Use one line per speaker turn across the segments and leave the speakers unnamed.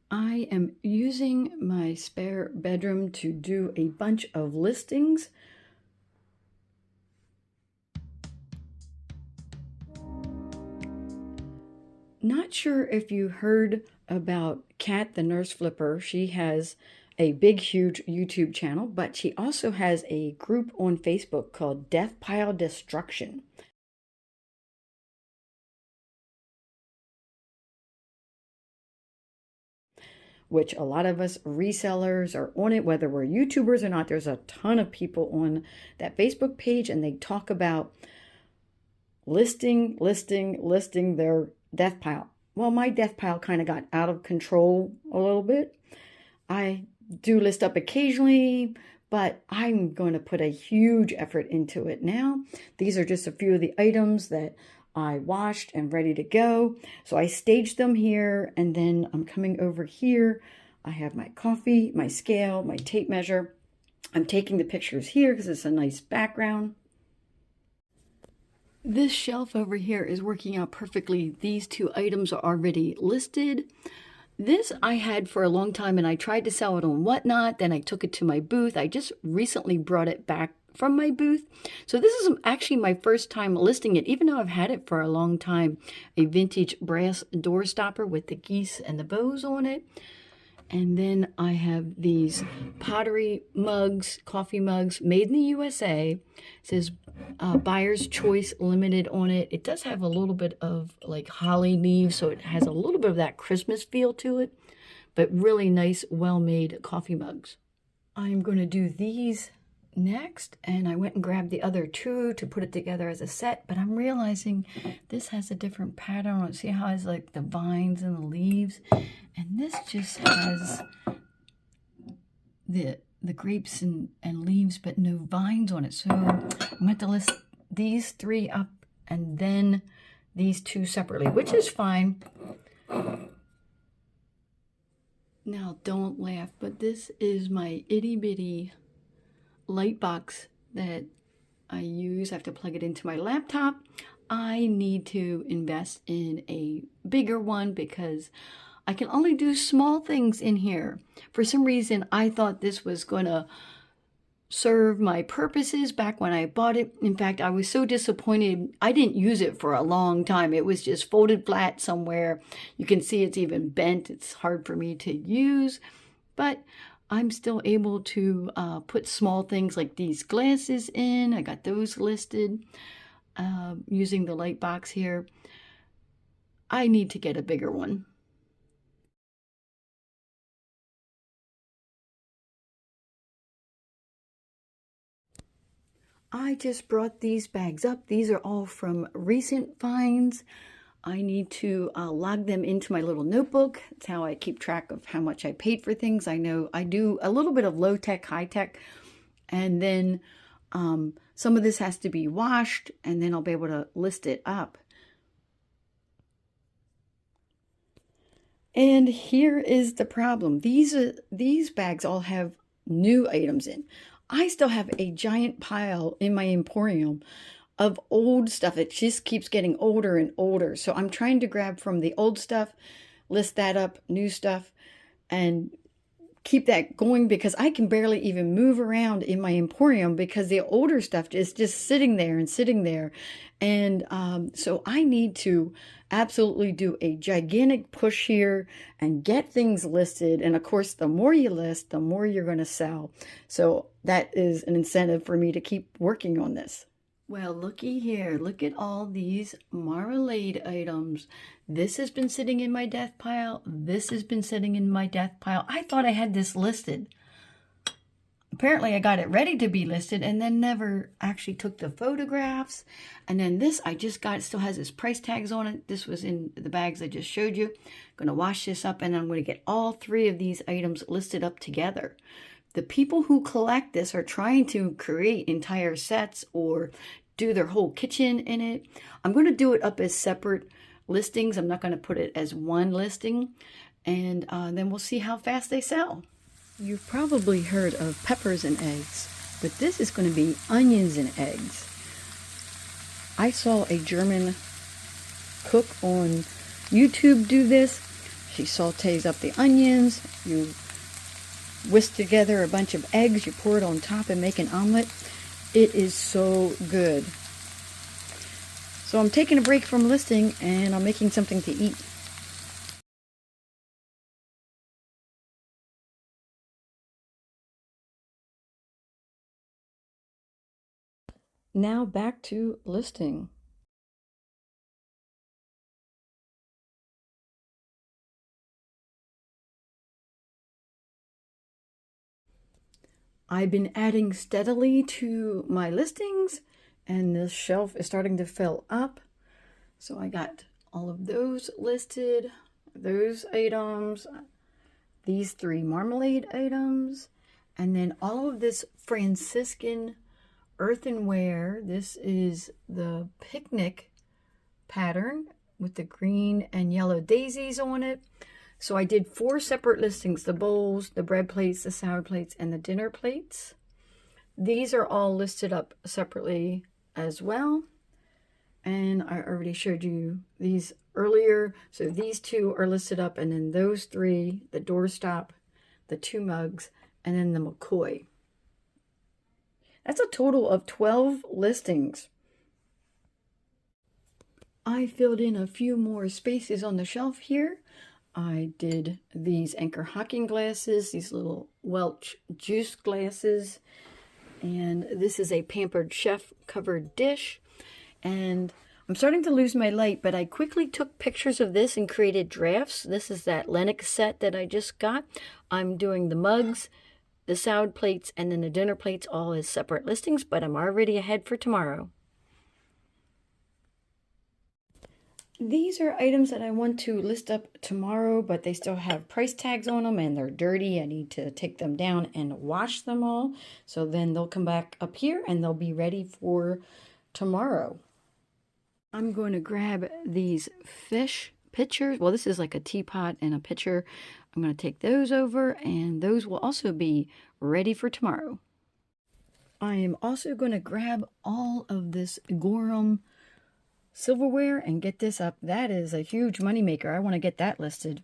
I am using my spare bedroom to do a bunch of listings. Not sure if you heard about Kat the Nurse Flipper. She has a big, huge YouTube channel, but she also has a group on Facebook called Death Pile Destruction. Which a lot of us resellers are on it, whether we're YouTubers or not. There's a ton of people on that Facebook page, and they talk about listing their death pile. Well, my death pile kind of got out of control a little bit. I do list up occasionally, but I'm going to put a huge effort into it now. These are just a few of the items that I washed and ready to go. So I staged them here, and then I'm coming over here. I have my coffee, my scale, my tape measure. I'm taking the pictures here because it's a nice background. This shelf over here is working out perfectly. These two items are already listed. This I had for a long time, and I tried to sell it on Whatnot. Then I took it to my booth. I just recently brought it back from my booth. So this is actually my first time listing it, even though I've had it for a long time. A vintage brass door stopper with the geese and the bows on it. And then I have these pottery mugs, coffee mugs, made in the USA. It says Buyer's Choice Limited on it. It does have a little bit of like holly leaves, so it has a little bit of that Christmas feel to it, but really nice, well-made coffee mugs. I'm going to do these next, and I went and grabbed the other two to put it together as a set, but I'm realizing this has a different pattern on it. See how it has like the vines and the leaves, and this just has the grapes and leaves, but no vines on it. So I'm going to list these three up and then these two separately, which is fine. Now don't laugh, but this is my itty bitty light box that I use. I have to plug it into my laptop. I need to invest in a bigger one because I can only do small things in here. For some reason, I thought this was going to serve my purposes back when I bought it. In fact, I was so disappointed. I didn't use it for a long time. It was just folded flat somewhere. You can see it's even bent. It's hard for me to use, but I'm still able to put small things like these glasses in. I got those listed using the light box here. I need to get a bigger one. I just brought these bags up. These are all from recent finds. I need to log them into my little notebook. That's how I keep track of how much I paid for things. I know I do a little bit of low tech, high tech, and then some of this has to be washed, and then I'll be able to list it up. And here is the problem. These bags all have new items in. I still have a giant pile in my emporium of old stuff. It just keeps getting older and older. So I'm trying to grab from the old stuff, list that up, new stuff, and keep that going because I can barely even move around in my emporium because the older stuff is just sitting there and sitting there. And so I need to absolutely do a gigantic push here and get things listed. And of course, the more you list, the more you're going to sell. So that is an incentive for me to keep working on this. Well, looky here. Look at all these marmalade items. This has been sitting in my death pile. This has been sitting in my death pile. I thought I had this listed. Apparently, I got it ready to be listed and then never actually took the photographs. And then this I just got, it still has its price tags on it. This was in the bags I just showed you. I'm going to wash this up, and I'm going to get all three of these items listed up together. The people who collect this are trying to create entire sets or do their whole kitchen in it. I'm going to do it up as separate listings. I'm not going to put it as one listing. And then we'll see how fast they sell. You've probably heard of peppers and eggs, but this is going to be onions and eggs. I saw a German cook on YouTube do this. She sautés up the onions. You whisk together a bunch of eggs. You pour it on top and make an omelet. It is so good. So I'm taking a break from listing and I'm making something to eat. Now back to listing. I've been adding steadily to my listings and this shelf is starting to fill up. So I got all of those listed, those items, these 3 marmalade items, and then all of this Franciscan earthenware. This is the picnic pattern with the green and yellow daisies on it. So I did 4 separate listings: the bowls, the bread plates, the salad plates, and the dinner plates. These are all listed up separately as well. And I already showed you these earlier. So these 2 are listed up, and then those 3, the doorstop, the 2 mugs, and then the McCoy. That's a total of 12 listings. I filled in a few more spaces on the shelf here. I did these Anchor Hocking glasses, these little Welch juice glasses, and this is a Pampered Chef covered dish. And I'm starting to lose my light, but I quickly took pictures of this and created drafts. This is that Lennox set that I just got. I'm doing the mugs, the salad plates, and then the dinner plates all as separate listings, but I'm already ahead for tomorrow. These are items that I want to list up tomorrow, but they still have price tags on them and they're dirty. I need to take them down and wash them all. So then they'll come back up here and they'll be ready for tomorrow. I'm going to grab these fish pitchers. Well, this is like a teapot and a pitcher. I'm going to take those over and those will also be ready for tomorrow. I am also going to grab all of this Gorham silverware and get this up. That is a huge moneymaker. I want to get that listed.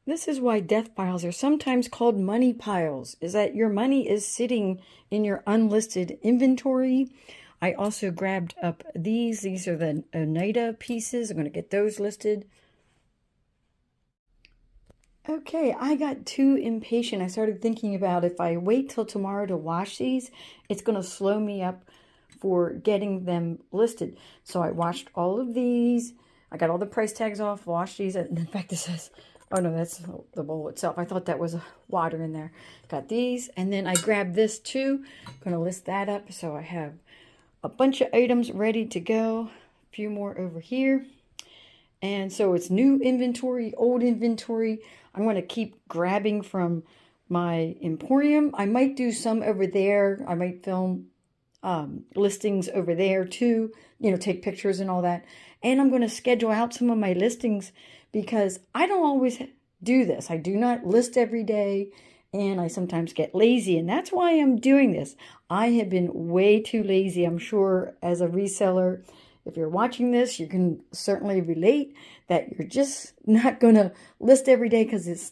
This is why death piles are sometimes called money piles, is that your money is sitting in your unlisted inventory. I also grabbed up these. These are the Oneida pieces. I'm going to get those listed. Okay, I got too impatient. I started thinking about if I wait till tomorrow to wash these, it's going to slow me up for getting them listed. So I washed all of these. I got all the price tags off, washed these. And in fact, this says, oh no, that's the bowl itself. I thought that was water in there. Got these. And then I grabbed this too. I'm going to list that up. So I have a bunch of items ready to go. A few more over here. And so it's new inventory, old inventory. I'm going to keep grabbing from my Emporium. I might do some over there. I might film listings over there too, you know, take pictures and all that. And I'm going to schedule out some of my listings because I don't always do this. I do not list every day and I sometimes get lazy, and that's why I'm doing this. I have been way too lazy. I'm sure as a reseller, if you're watching this, you can certainly relate that you're just not going to list every day because it's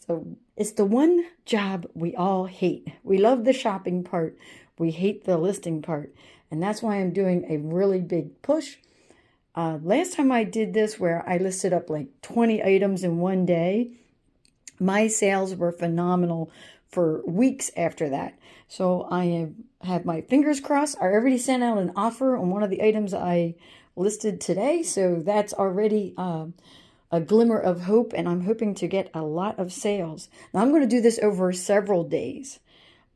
the one job we all hate. We love the shopping part. We hate the listing part. And that's why I'm doing a really big push. Last time I did this where I listed up like 20 items in one day, my sales were phenomenal for weeks after that. So I have my fingers crossed. I already sent out an offer on one of the items I listed today. So that's already a glimmer of hope, and I'm hoping to get a lot of sales. Now I'm going to do this over several days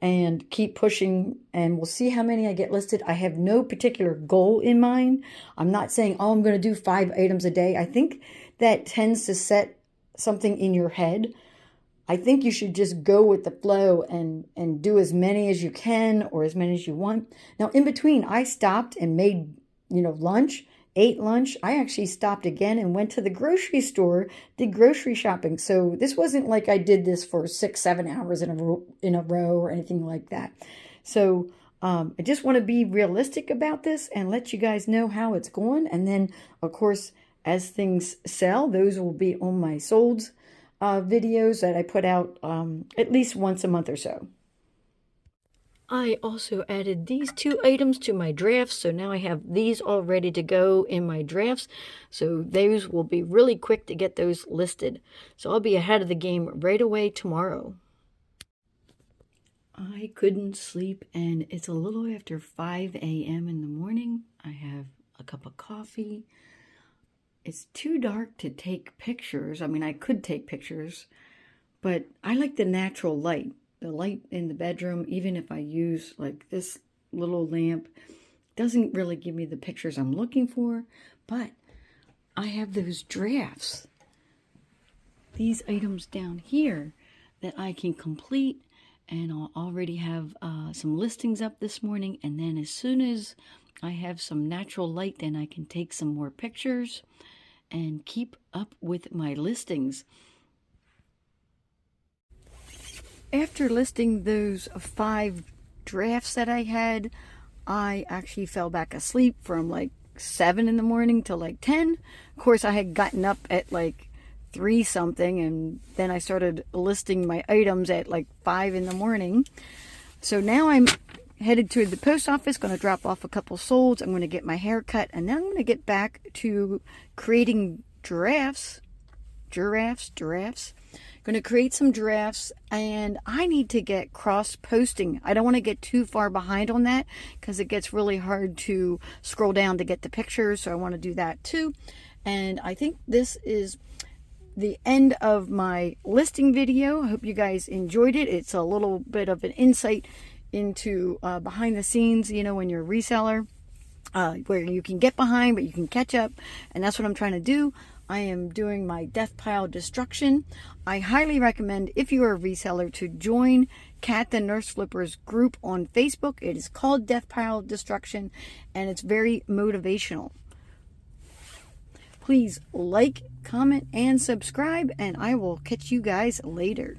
and keep pushing, and we'll see how many I get listed. I have no particular goal in mind. I'm not saying, oh, I'm going to do 5 items a day. I think that tends to set something in your head. I think you should just go with the flow and do as many as you can or as many as you want. Now, in between, I stopped and made, lunch, ate lunch. I actually stopped again and went to the grocery store, did grocery shopping. So this wasn't like I did this for 6-7 hours in a row or anything like that. So I just want to be realistic about this and let you guys know how it's going. And then, of course, as things sell, those will be on my solds videos that I put out at least once a month or so. I also added these 2 items to my drafts, so now I have these all ready to go in my drafts. So those will be really quick to get those listed. So I'll be ahead of the game right away tomorrow. I couldn't sleep, and it's a little after 5 a.m. in the morning. I have a cup of coffee. It's too dark to take pictures. I mean, I could take pictures, but I like the natural light. The light in the bedroom, even if I use like this little lamp, doesn't really give me the pictures I'm looking for. But I have those drafts, these items down here that I can complete, and I'll already have some listings up this morning. And then as soon as I have some natural light, then I can take some more pictures and keep up with my listings. After listing those 5 drafts that I had, I actually fell back asleep from like 7 in the morning till like 10. Of course, I had gotten up at like 3 something, and then I started listing my items at like 5 in the morning. So now I'm headed to the post office, going to drop off a couple solds. I'm going to get my hair cut, and then I'm going to get back to creating drafts. Going to create some drafts, and I need to get cross posting. I don't want to get too far behind on that because it gets really hard to scroll down to get the pictures, so I want to do that too. And I think this is the end of my listing video. I hope you guys enjoyed it. It's a little bit of an insight into behind the scenes, you know, when you're a reseller, where you can get behind but you can catch up, and that's what I'm trying to do. I am doing my death pile destruction. I highly recommend, if you are a reseller, to join Kat the Nurse Flipper's group on Facebook. It is called Death Pile Destruction, and it's very motivational. Please like, comment, and subscribe, and I will catch you guys later.